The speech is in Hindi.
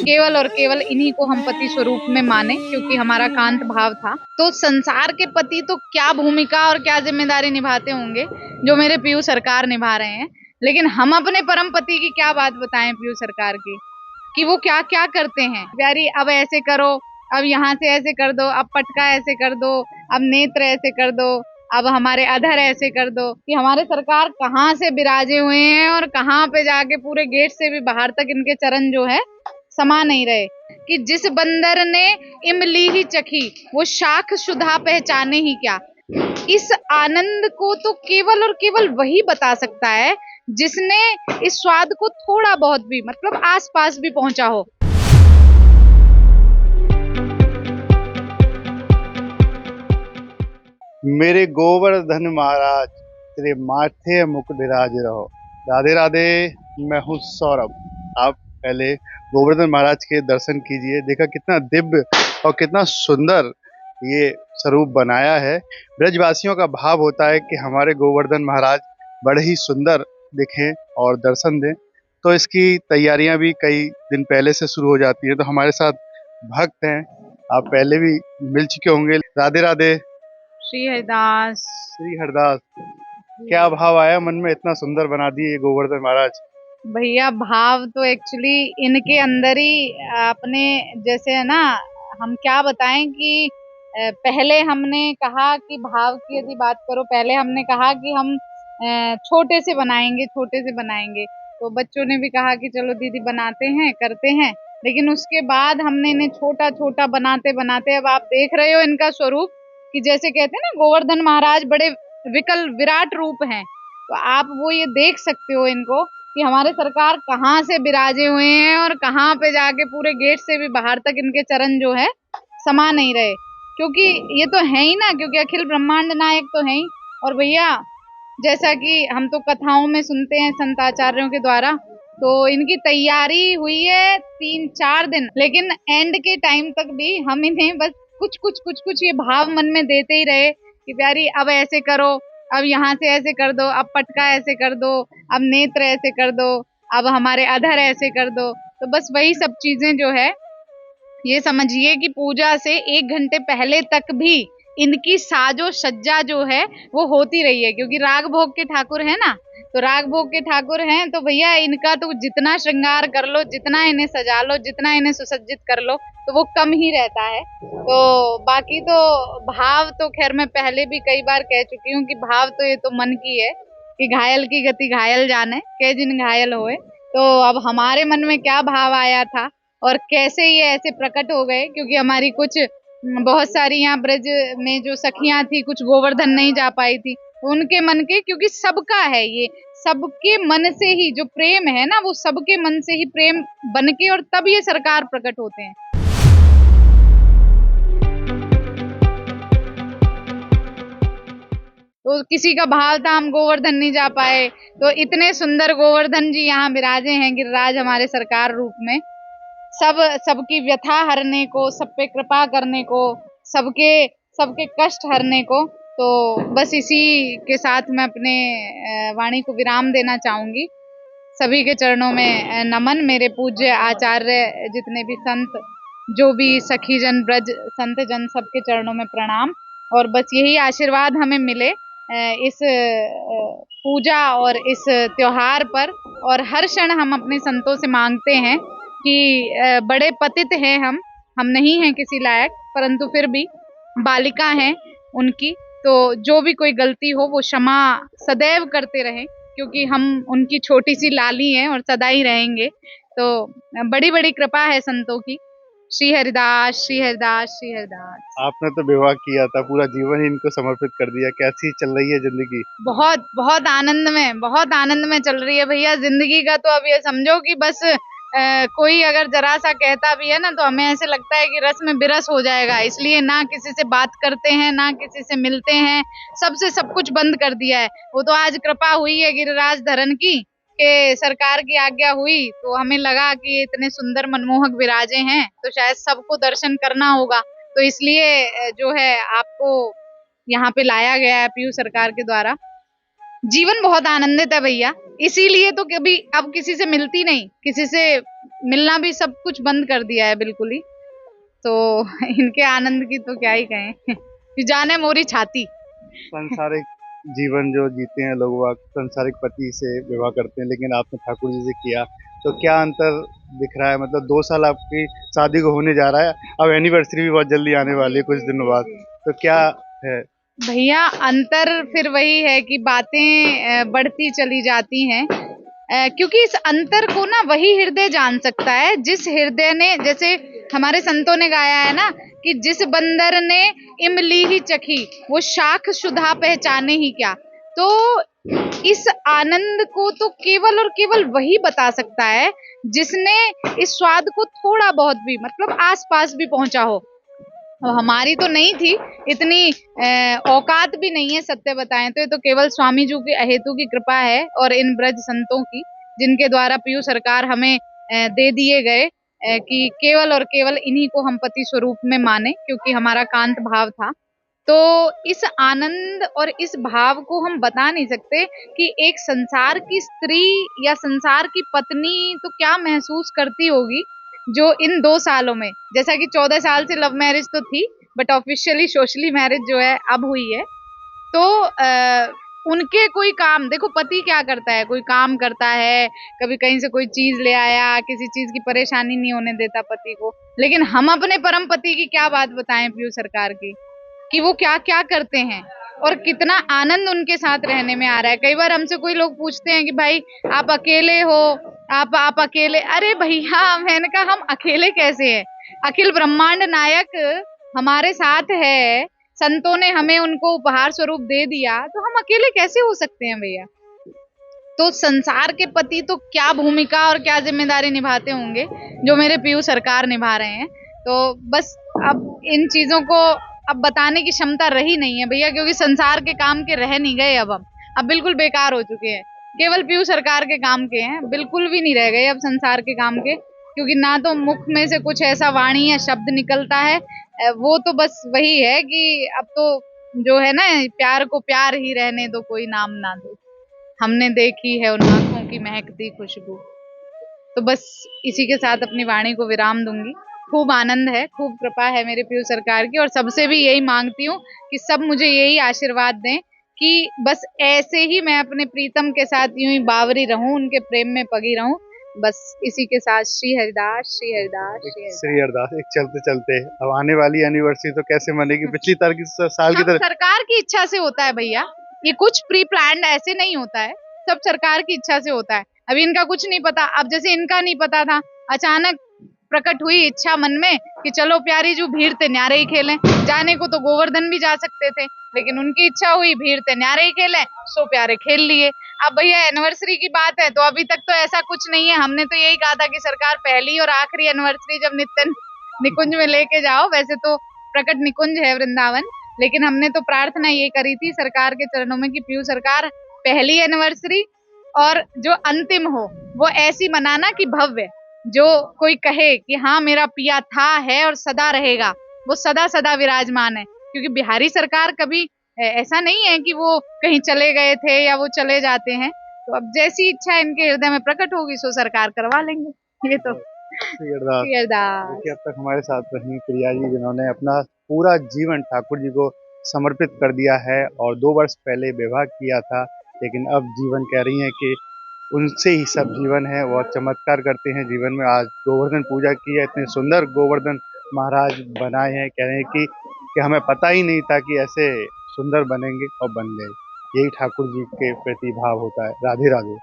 केवल और केवल इन्हीं को हम पति स्वरूप में माने, क्योंकि हमारा कांत भाव था। तो संसार के पति तो क्या भूमिका और क्या जिम्मेदारी निभाते होंगे जो मेरे पीयू सरकार निभा रहे हैं, लेकिन हम अपने परम पति की क्या बात बताएं पीयू सरकार की, कि वो क्या क्या करते हैं। प्यारी, अब ऐसे करो, अब यहाँ से ऐसे कर दो, अब पटका ऐसे कर दो, अब नेत्र ऐसे कर दो, अब हमारे अधर ऐसे कर दो। कि हमारे सरकार कहाँ से विराजे हुए हैं और कहाँ पे जाके पूरे गेट से भी बाहर तक इनके चरण जो है समा नहीं रहे। कि जिस बंदर ने इमली ही चखी वो शाख सुधा पहचाने ही क्या। इस आनंद को तो केवल और केवल वही बता सकता है जिसने इस स्वाद को थोड़ा बहुत भी, मतलब आसपास भी पहुंचा हो। मेरे गोवर्धन महाराज तेरे माथे मुकुट राज रहो। राधे राधे। मैं हूँ सौरभ। आप पहले गोवर्धन महाराज के दर्शन कीजिए। देखा कितना दिव्य और कितना सुंदर ये स्वरूप बनाया है। ब्रजवासियों का भाव होता है कि हमारे गोवर्धन महाराज बड़े ही सुंदर दिखें और दर्शन दें, तो इसकी तैयारियां भी कई दिन पहले से शुरू हो जाती है। तो हमारे साथ भक्त हैं, आप पहले भी मिल चुके होंगे। राधे राधे। श्री हरिदास। श्री हरदास। क्या भाव आया मन में, इतना सुंदर बना दिए ये गोवर्धन महाराज। भैया, भाव तो एक्चुअली इनके अंदर ही अपने जैसे है ना, हम क्या बताएं कि पहले हमने कहा कि भाव की यदि बात करो, पहले हमने कहा कि हम छोटे से बनाएंगे, छोटे से बनाएंगे। तो बच्चों ने भी कहा कि चलो दीदी बनाते हैं, करते हैं। लेकिन उसके बाद हमने इन्हें छोटा छोटा बनाते बनाते अब आप देख रहे हो इनका स्वरूप, कि जैसे कहते हैं ना गोवर्धन महाराज बड़े विकल विराट रूप हैं। तो आप वो ये देख सकते हो इनको कि हमारे सरकार कहाँ से विराजे हुए हैं और कहाँ पे जाके पूरे गेट से भी बाहर तक इनके चरण जो है समा नहीं रहे। क्योंकि ये तो है ही ना, क्योंकि अखिल ब्रह्मांड नायक तो है ही। और भैया, जैसा कि हम तो कथाओं में सुनते हैं संत आचार्यों के द्वारा, तो इनकी तैयारी हुई है 3-4 दिन, लेकिन एंड के टाइम तक भी हम इन्हें बस कुछ कुछ कुछ कुछ ये भाव मन में देते ही रहे कि प्यारी, अब ऐसे करो, अब यहाँ से ऐसे कर दो, अब पटका ऐसे कर दो, अब नेत्र ऐसे कर दो, अब हमारे अधर ऐसे कर दो। तो बस वही सब चीजें जो है, ये समझिए कि पूजा से 1 घंटे पहले तक भी इनकी साजो सज्जा जो है वो होती रही है। क्योंकि राग भोग के ठाकुर है ना, तो राग भोग के ठाकुर हैं तो भैया इनका तो जितना श्रृंगार कर लो, जितना इन्हें सजा लो, जितना इन्हें सुसज्जित कर लो, तो वो कम ही रहता है। तो बाकी तो भाव तो खैर मैं पहले भी कई बार कह चुकी हूँ कि भाव तो ये तो मन की है, कि घायल की गति घायल जाने के जिन घायल होए। तो अब हमारे मन में क्या भाव आया था और कैसे ये ऐसे प्रकट हो गए, क्योंकि हमारी कुछ बहुत सारी यहाँ ब्रज में जो सखियां थी, कुछ गोवर्धन नहीं जा पाई थी, उनके मन के, क्योंकि सबका है ये, सबके मन से ही जो प्रेम है ना, वो सबके मन से ही प्रेम बन के और तब ये सरकार प्रकट होते हैं। तो किसी का भाव था हम गोवर्धन नहीं जा पाए, तो इतने सुंदर गोवर्धन जी यहाँ विराजे हैं गिरिराज हमारे सरकार रूप में। सबकी व्यथा हरने को, सब पे कृपा करने को, सबके सबके कष्ट हरने को। तो बस इसी के साथ मैं अपने वाणी को विराम देना चाहूंगी। सभी के चरणों में नमन। मेरे पूज्य आचार्य जितने भी संत, जो भी सखी जन, ब्रज संत जन, सबके चरणों में प्रणाम। और बस यही आशीर्वाद हमें मिले इस पूजा और इस त्योहार पर। और हर क्षण हम अपने संतों से मांगते हैं कि बड़े पतित हैं हम नहीं हैं किसी लायक, परंतु फिर भी बालिका हैं उनकी, तो जो भी कोई गलती हो वो क्षमा सदैव करते रहें, क्योंकि हम उनकी छोटी सी लाली हैं और सदा ही रहेंगे। तो बड़ी बड़ी कृपा है संतों की। श्री हरिदास, श्री हरिदास, श्री हरिदास। आपने तो विवाह किया था, पूरा जीवन ही इनको समर्पित कर दिया। कैसी चल रही है जिंदगी? बहुत बहुत आनंद में, बहुत आनंद में चल रही है भैया जिंदगी का। तो अब ये समझो कि बस कोई अगर जरा सा कहता भी है ना, तो हमें ऐसे लगता है कि रस में बिरस हो जाएगा। इसलिए ना किसी से बात करते हैं, ना किसी से मिलते हैं, सबसे सब कुछ बंद कर दिया है। वो तो आज कृपा हुई है गिरिराज धरन की, कि सरकार की आज्ञा हुई, तो हमें लगा कि इतने सुंदर मनमोहक विराजे हैं, तो शायद सबको दर्शन करना होगा। तो इसलिए जो है आपको यहाँ पे लाया गया है पीयू सरकार के द्वारा। जीवन बहुत आनंदित है भैया। इसीलिए तो कभी अब किसी से मिलती नहीं, किसी से मिलना भी सब कुछ बंद कर दिया है बिल्कुल ही। तो इनके आनंद की तो क्या ही कहें। कि जाने मोरी छाती। सांसारिक जीवन जो जीते हैं लोग, वह सांसारिक पति से विवाह करते हैं, लेकिन आपने ठाकुर जी से किया, तो क्या अंतर दिख रहा है? मतलब 2 साल आपकी शादी को होने जा रहा है, अब एनिवर्सरी भी बहुत जल्दी आने वाली जी है कुछ जी दिनों जी बाद, जी। तो क्या है? भैया अंतर फिर वही है कि बातें बढ़ती चली जाती हैं, क्योंकि इस अंतर को ना वही हृदय जान सकता है जिस हृदय ने, जैसे हमारे संतों ने गाया है ना कि जिस बंदर ने इमली ही चखी वो शाख सुधा पहचाने ही क्या। तो इस आनंद को तो केवल और केवल वही बता सकता है जिसने इस स्वाद को थोड़ा बहुत भी, मतलब आस पास भी पहुंचा हो। हमारी तो नहीं थी इतनी, औकात भी नहीं है सत्य बताएं तो। ये तो केवल स्वामी जी की अहेतु की कृपा है और इन ब्रज संतों की, जिनके द्वारा पीयू सरकार हमें दे दिए गए, कि केवल और केवल इन्हीं को हम पति स्वरूप में माने, क्योंकि हमारा कांत भाव था। तो इस आनंद और इस भाव को हम बता नहीं सकते कि एक संसार की स्त्री या संसार की पत्नी तो क्या महसूस करती होगी, जो इन 2 सालों में, जैसा कि 14 साल से लव मैरिज तो थी, बट ऑफिशियली सोशली मैरिज जो है अब हुई है। तो उनके कोई काम देखो, पति क्या करता है, कोई काम करता है, कभी कहीं से कोई चीज ले आया, किसी चीज की परेशानी नहीं होने देता पति को। लेकिन हम अपने परम पति की क्या बात बताएं पीयू सरकार की, कि वो क्या क्या करते हैं और कितना आनंद उनके साथ रहने में आ रहा है। कई बार हमसे कोई लोग पूछते हैं कि भाई आप अकेले हो, आप अकेले, अरे भैया मैंने कहा हम अकेले कैसे हैं, अखिल ब्रह्मांड नायक हमारे साथ है, संतों ने हमें उनको उपहार स्वरूप दे दिया, तो हम अकेले कैसे हो सकते हैं भैया। तो संसार के पति तो क्या भूमिका और क्या जिम्मेदारी निभाते होंगे जो मेरे पीयू सरकार निभा रहे हैं। तो बस अब इन चीजों को अब बताने की क्षमता रही नहीं है भैया, क्योंकि संसार के काम के रह नहीं गए। अब बिल्कुल बेकार हो चुके हैं, केवल पीयू सरकार के काम के हैं, बिल्कुल भी नहीं रह गए अब संसार के काम के। क्योंकि ना तो मुख में से कुछ ऐसा वाणी या शब्द निकलता है, वो तो बस वही है कि अब तो जो है ना, प्यार को प्यार ही रहने दो, कोई नाम ना दो, हमने देखी है उन आंखों की महकती खुशबू। तो बस इसी के साथ अपनी वाणी को विराम दूंगी। खूब आनंद है, खूब कृपा है मेरे पीयू सरकार की, और सबसे भी यही मांगती हूँ कि सब मुझे यही आशीर्वाद दें कि बस ऐसे ही मैं अपने प्रीतम के साथ यूं ही बावरी रहूं, उनके प्रेम में पगी रहूं। बस इसी के साथ श्री हरिदास, श्री हरिदास, एक श्री श्री हरिदास। अरदास, एक चलते चलते अब आने वाली एनिवर्सरी तो कैसे मनेगी? पिछली साल की साल की सब तरह। सरकार की इच्छा से होता है भैया, ये कुछ प्री प्लान्ड ऐसे नहीं होता है, सब सरकार की इच्छा से होता है। अभी इनका कुछ नहीं पता, अब जैसे इनका नहीं पता था, अचानक प्रकट हुई इच्छा मन में कि चलो प्यारी जो भीड़ ते न्यारे ही खेलें। जाने को तो गोवर्धन भी जा सकते थे, लेकिन उनकी इच्छा हुई भीड़ ते न्यारे ही खेलें, सो प्यारे खेल लिए। अब भैया एनिवर्सरी की बात है तो अभी तक तो ऐसा कुछ नहीं है। हमने तो यही कहा था कि सरकार पहली और आखिरी एनिवर्सरी जब नित्य निकुंज में लेके जाओ, वैसे तो प्रकट निकुंज है वृंदावन, लेकिन हमने तो प्रार्थना ये करी थी सरकार के चरणों में कि पीयू सरकार पहली एनिवर्सरी और जो अंतिम हो वो ऐसी मनाना कि भव्य, जो कोई कहे कि हाँ मेरा पिया था, है और सदा रहेगा, वो सदा सदा विराजमान है। क्योंकि बिहारी सरकार कभी ऐसा नहीं है कि वो कहीं चले गए थे या वो चले जाते हैं। तो अब जैसी इच्छा इनके हृदय में प्रकट होगी सो सरकार करवा लेंगे। ये तो श्री अरदास। देखिए, अरदास। अब तक हमारे साथ रही प्रिया जी, जिन्होंने अपना पूरा जीवन ठाकुर जी को समर्पित कर दिया है, और 2 वर्ष पहले विवाह किया था, लेकिन अब जीवन कह रही हैं कि उनसे ही सब जीवन है, वो चमत्कार करते हैं जीवन में। आज गोवर्धन पूजा की है, इतने सुंदर गोवर्धन महाराज बनाए हैं, कह रहे हैं कि हमें पता ही नहीं था कि ऐसे सुंदर बनेंगे, और बन गए। यही ठाकुर जी के प्रति भाव होता है। राधे राधे।